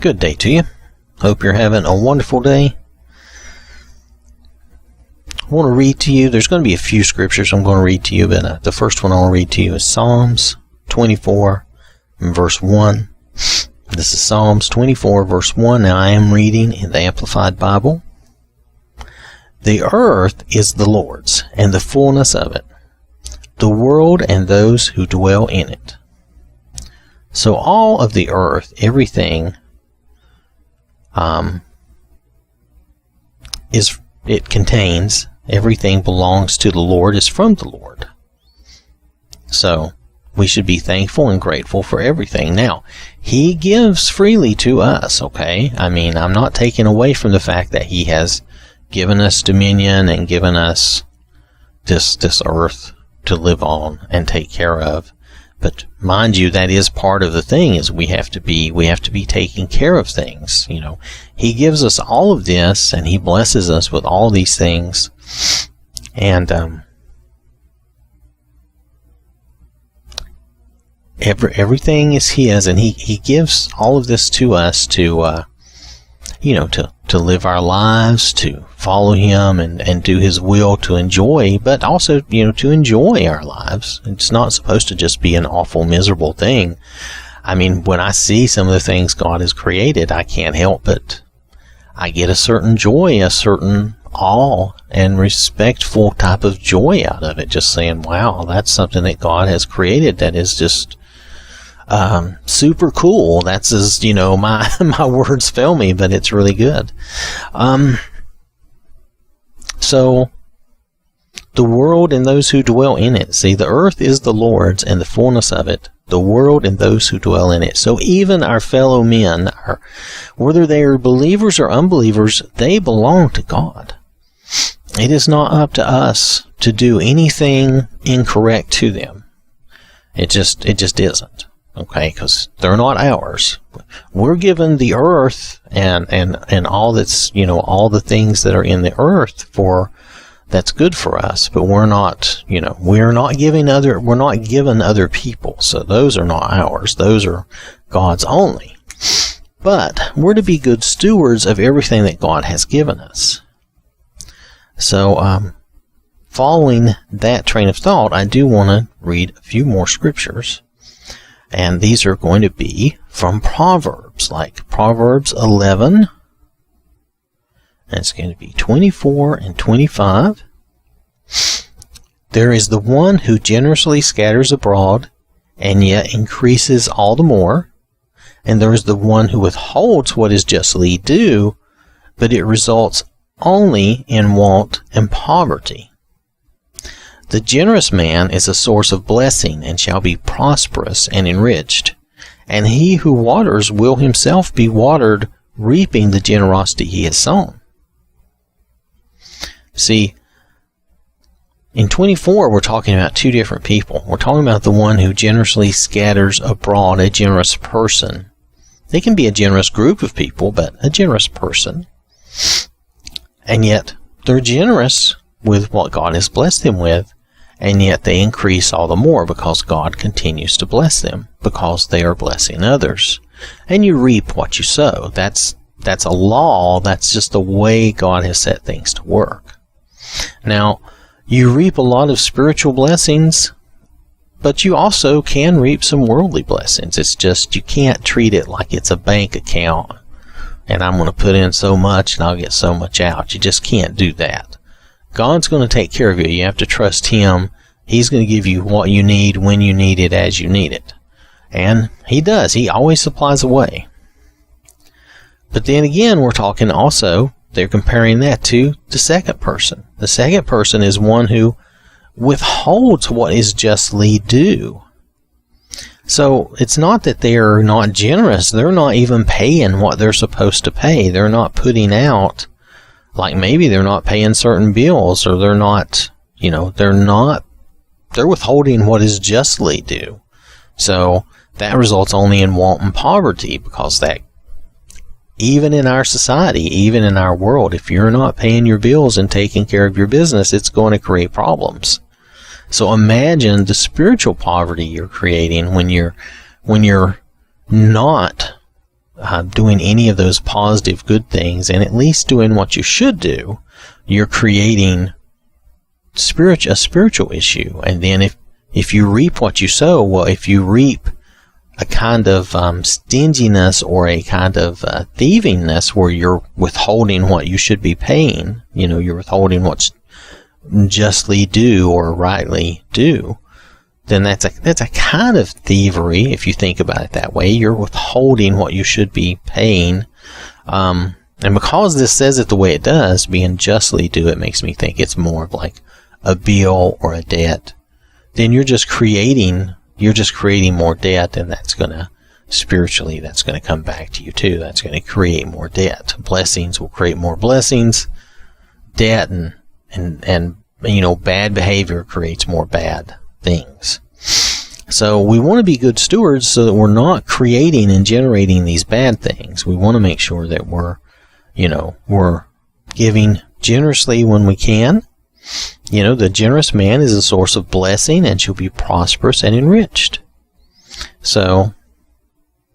Good day to you. Hope you're having a wonderful day. I want to read to you. There's going to be a few scriptures I'm going to read to you, but the first one I'll read to you is Psalms 24 and verse 1. This is Psalms 24 verse 1. Now I am reading in the Amplified Bible. The earth is the Lord's, and the fullness of it, the world and those who dwell in it. So all of the earth, everything, it contains, everything belongs to the Lord, is from the Lord. So we should be thankful and grateful for everything. Now, He gives freely to us, okay? I mean, I'm not taking away from the fact that He has given us dominion and given us this earth to live on and take care of. But mind you, that is part of the thing, is we have to be taking care of things. You know, He gives us all of this, and He blesses us with all these things. And everything is His, and He gives all of this to us to to live our lives, to follow Him and do His will, to enjoy, but also, to enjoy our lives. It's not supposed to just be an awful, miserable thing. I mean, when I see some of the things God has created, I can't help but I get a certain joy, a certain awe and respectful type of joy out of it. Just saying, wow, that's something that God has created that is just super cool. That's as, my words fail me, but it's really good. So the world and those who dwell in it. See, the earth is the Lord's and the fullness of it, the world and those who dwell in it. So even our fellow men, whether they are believers or unbelievers, they belong to God. It is not up to us to do anything incorrect to them. It just isn't. Okay, because they're not ours. We're given the earth and all that's, all the things that are in the earth that's good for us, but we're not given other people. So those are not ours. Those are God's only. But we're to be good stewards of everything that God has given us. So, following that train of thought, I do want to read a few more scriptures. And these are going to be from Proverbs, like Proverbs 11. And it's going to be 24 and 25. There is the one who generously scatters abroad, and yet increases all the more. And there is the one who withholds what is justly due, but it results only in want and poverty. The generous man is a source of blessing and shall be prosperous and enriched. And he who waters will himself be watered, reaping the generosity he has sown. See, in 24, we're talking about two different people. We're talking about the one who generously scatters abroad, a generous person. They can be a generous group of people, but a generous person. And yet, they're generous with what God has blessed them with. And yet they increase all the more because God continues to bless them, because they are blessing others. And you reap what you sow. That's a law. That's just the way God has set things to work. Now, you reap a lot of spiritual blessings, but you also can reap some worldly blessings. It's just you can't treat it like it's a bank account and I'm going to put in so much and I'll get so much out. You just can't do that. God's going to take care of you. You have to trust Him. He's going to give you what you need, when you need it, as you need it. And He does. He always supplies a way. But then again, we're talking also, they're comparing that to the second person. The second person is one who withholds what is justly due. So it's not that they're not generous. They're not even paying what they're supposed to pay. They're not putting out, like maybe they're not paying certain bills, or they're not, they're withholding what is justly due. So that results only in want and poverty, because that, even in our society, even in our world, if you're not paying your bills and taking care of your business, it's going to create problems. So imagine the spiritual poverty you're creating when you're not doing any of those positive good things, and at least doing what you should do, you're creating a spiritual issue. And then if you reap what you sow, well, if you reap a kind of stinginess or a kind of thievingness where you're withholding what you should be paying, you're withholding what's justly due or rightly due, then that's a kind of thievery if you think about it that way. You're withholding what you should be paying. And because this says it the way it does, being justly due, it makes me think it's more of like a bill or a debt. Then you're just creating more debt, and that's going to, spiritually, that's going to come back to you too. That's going to create more debt. Blessings will create more blessings. Debt and bad behavior creates more bad things. So we want to be good stewards so that we're not creating and generating these bad things. We want to make sure that we're giving generously when we can. The generous man is a source of blessing and shall be prosperous and enriched. So,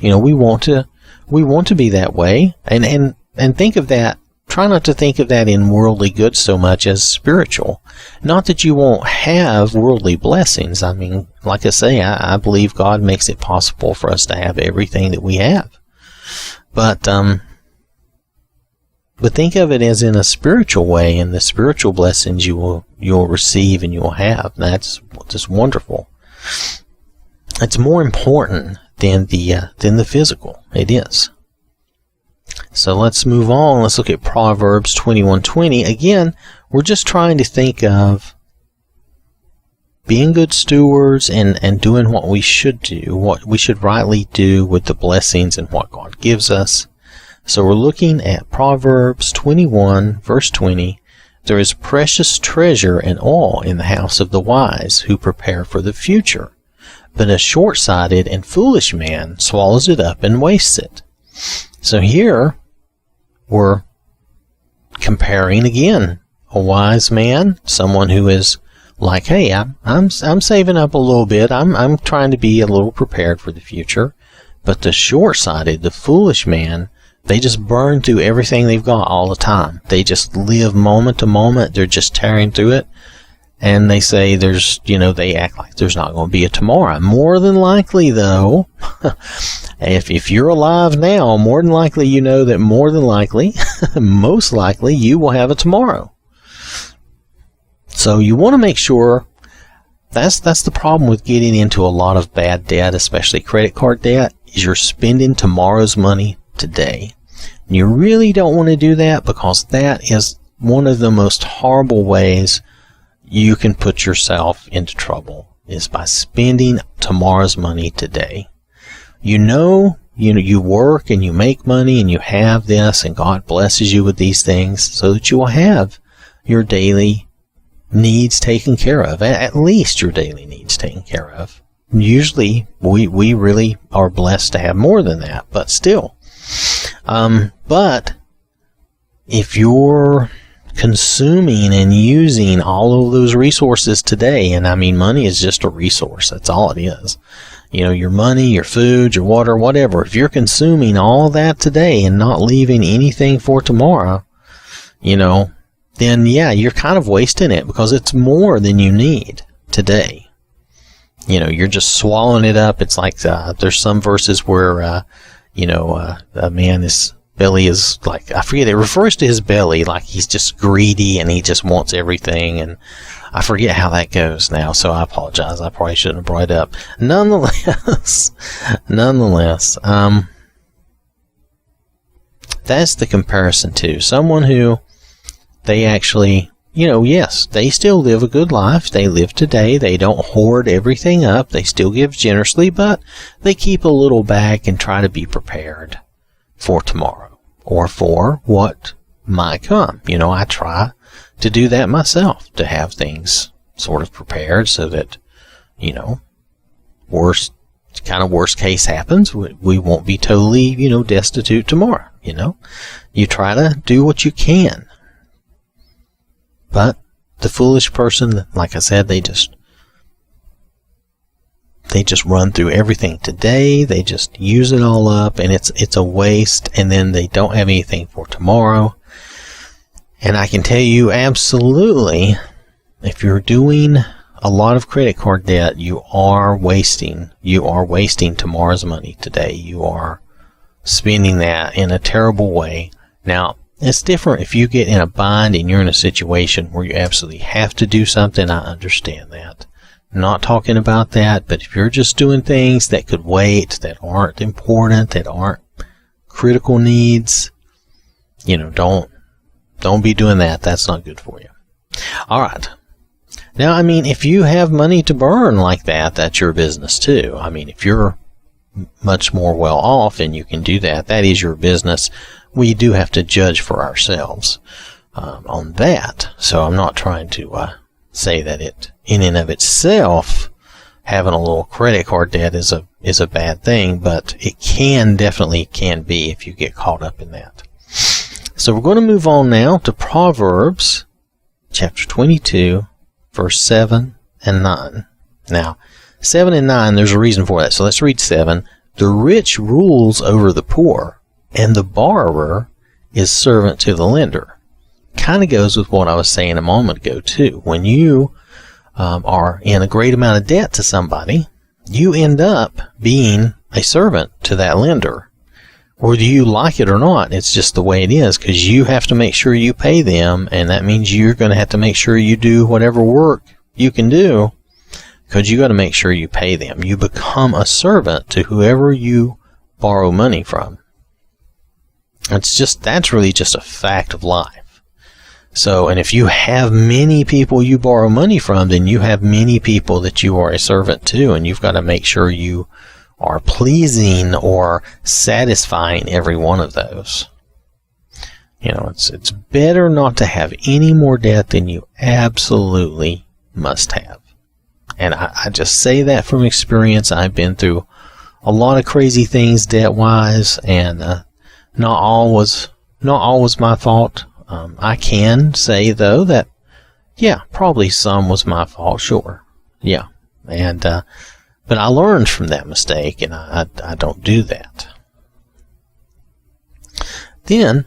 we want to be that way, and think of that. Try not to think of that in worldly goods so much as spiritual. Not that you won't have worldly blessings. I mean, like I say, I believe God makes it possible for us to have everything that we have. But think of it as in a spiritual way, and the spiritual blessings you'll receive and you'll have. That's just wonderful. It's more important than the physical. It is. So let's move on. Let's look at Proverbs 21:20. Again, we're just trying to think of being good stewards and doing what we should do, what we should rightly do with the blessings and what God gives us. So we're looking at Proverbs 21, verse 20. There is precious treasure and oil in the house of the wise who prepare for the future, but a short-sighted and foolish man swallows it up and wastes it. So here we're comparing again a wise man, someone who is like, hey, I'm saving up a little bit. I'm trying to be a little prepared for the future. But the short-sighted, the foolish man, they just burn through everything they've got all the time. They just live moment to moment. They're just tearing through it. And they say they act like there's not going to be a tomorrow. More than likely, though, if you're alive now, more than likely most likely, you will have a tomorrow. So you want to make sure, that's the problem with getting into a lot of bad debt, especially credit card debt, is you're spending tomorrow's money today. And you really don't want to do that, because that is one of the most horrible ways you can put yourself into trouble, is by spending tomorrow's money today. You work and you make money and you have this, and God blesses you with these things so that you will have your daily needs taken care of, at least your daily needs taken care of. Usually we really are blessed to have more than that, but still. But if you're consuming and using all of those resources today, and I mean, money is just a resource, that's all it is. Your money, your food, your water, whatever. If you're consuming all that today and not leaving anything for tomorrow, then yeah, you're kind of wasting it, because it's more than you need today. You're just swallowing it up. It's like there's some verses where a man's belly is like, I forget, it refers to his belly like he's just greedy and he just wants everything, and I forget how that goes now, so I apologize. I probably shouldn't have brought it up. Nonetheless, that's the comparison to someone who, they actually, yes, they still live a good life. They live today. They don't hoard everything up. They still give generously, but they keep a little back and try to be prepared for tomorrow or for what might come. I try to do that myself, to have things sort of prepared so that, worst case happens, we won't be totally, destitute tomorrow. You try to do what you can. But the foolish person, like I said, they just they just run through everything today. They just use it all up, and it's a waste, and then they don't have anything for tomorrow. And I can tell you absolutely, if you're doing a lot of credit card debt, you are wasting tomorrow's money today. You are spending that in a terrible way. Now, it's different if you get in a bind and you're in a situation where you absolutely have to do something. I understand that. I'm not talking about that, but if you're just doing things that could wait, that aren't important, that aren't critical needs, don't be doing that. That's not good for you. All right. Now, I mean, if you have money to burn like that, that's your business too. I mean, if you're much more well off and you can do that, that is your business. We do have to judge for ourselves on that. So I'm not trying to say that it, in and of itself, having a little credit card debt is a bad thing, but it definitely can be if you get caught up in that. So we're going to move on now to Proverbs chapter 22, verse 7 and 9. Now, 7 and 9, there's a reason for that. So let's read 7. The rich rules over the poor, and the borrower is servant to the lender. Kind of goes with what I was saying a moment ago too. When you are in a great amount of debt to somebody, you end up being a servant to that lender. Whether you like it or not, it's just the way it is, because you have to make sure you pay them, and that means you're going to have to make sure you do whatever work you can do, because you got to make sure you pay them. You become a servant to whoever you borrow money from. That's really just a fact of life. So, and if you have many people you borrow money from, then you have many people that you are a servant to, and you've got to make sure you are pleasing or satisfying every one of those. It's better not to have any more debt than you absolutely must have. And I just say that from experience. I've been through a lot of crazy things debt-wise, and not all was my fault. I can say though that, yeah, probably some was my fault, sure, yeah, and but I learned from that mistake, and I don't do that. Then,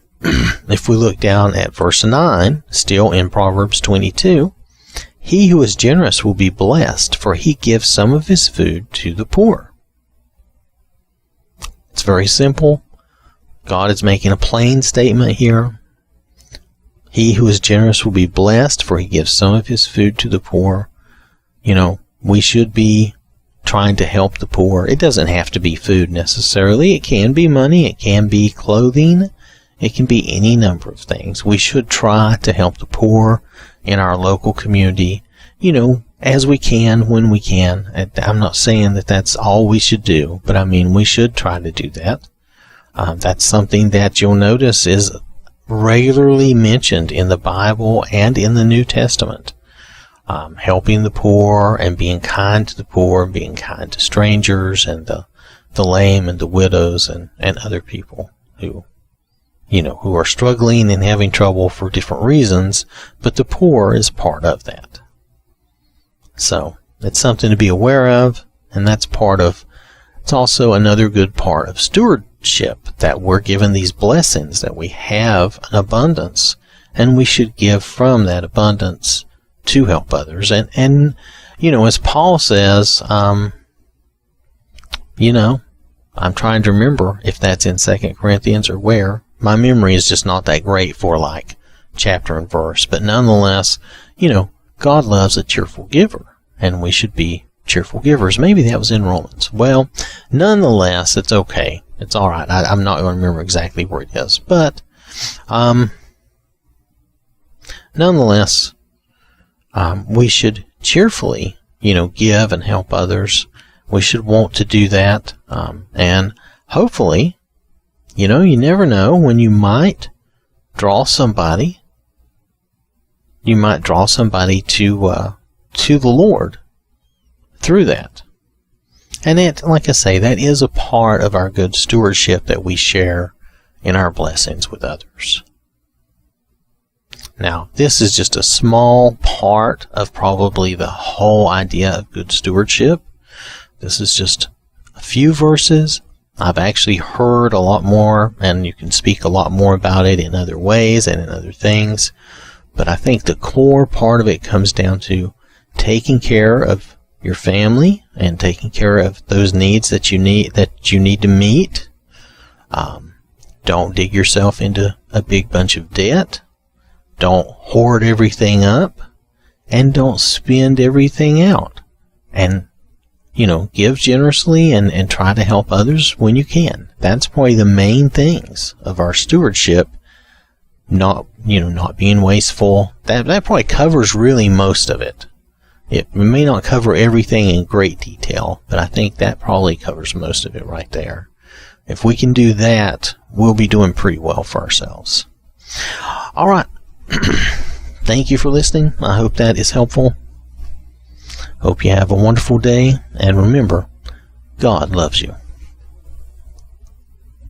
if we look down at verse 9, still in Proverbs 22, he who is generous will be blessed, for he gives some of his food to the poor. It's very simple. God is making a plain statement here. He who is generous will be blessed, for he gives some of his food to the poor. We should be trying to help the poor. It doesn't have to be food necessarily. It can be money. It can be clothing. It can be any number of things. We should try to help the poor in our local community, as we can, when we can. I'm not saying that that's all we should do, but I mean, we should try to do that. That's something that you'll notice is regularly mentioned in the Bible and in the New Testament. Helping the poor and being kind to the poor, being kind to strangers and the lame and the widows and other people who are struggling and having trouble for different reasons, but the poor is part of that. So it's something to be aware of, and it's also another good part of stewardship, that we're given these blessings, that we have an abundance, and we should give from that abundance to help others. And as Paul says, I'm trying to remember if that's in 2 Corinthians or where. My memory is just not that great for like chapter and verse, but nonetheless, God loves a cheerful giver, and we should be cheerful givers. Maybe that was in Romans. Well, nonetheless, it's okay. It's all right. I'm not going to remember exactly where it is, but nonetheless, we should cheerfully, give and help others. We should want to do that, and hopefully, you never know when you might draw somebody. You might draw somebody to the Lord through that. And it, like I say, that is a part of our good stewardship that we share in our blessings with others. Now, this is just a small part of probably the whole idea of good stewardship. This is just a few verses. I've actually heard a lot more, and you can speak a lot more about it in other ways and in other things. But I think the core part of it comes down to taking care of your family and taking care of those needs that you need to meet. Don't dig yourself into a big bunch of debt. Don't hoard everything up, and don't spend everything out. And, give generously and try to help others when you can. That's probably the main things of our stewardship. Not being wasteful. That probably covers really most of it. It may not cover everything in great detail, but I think that probably covers most of it right there. If we can do that, we'll be doing pretty well for ourselves. All right. Thank you for listening. I hope that is helpful. Hope you have a wonderful day. And remember, God loves you.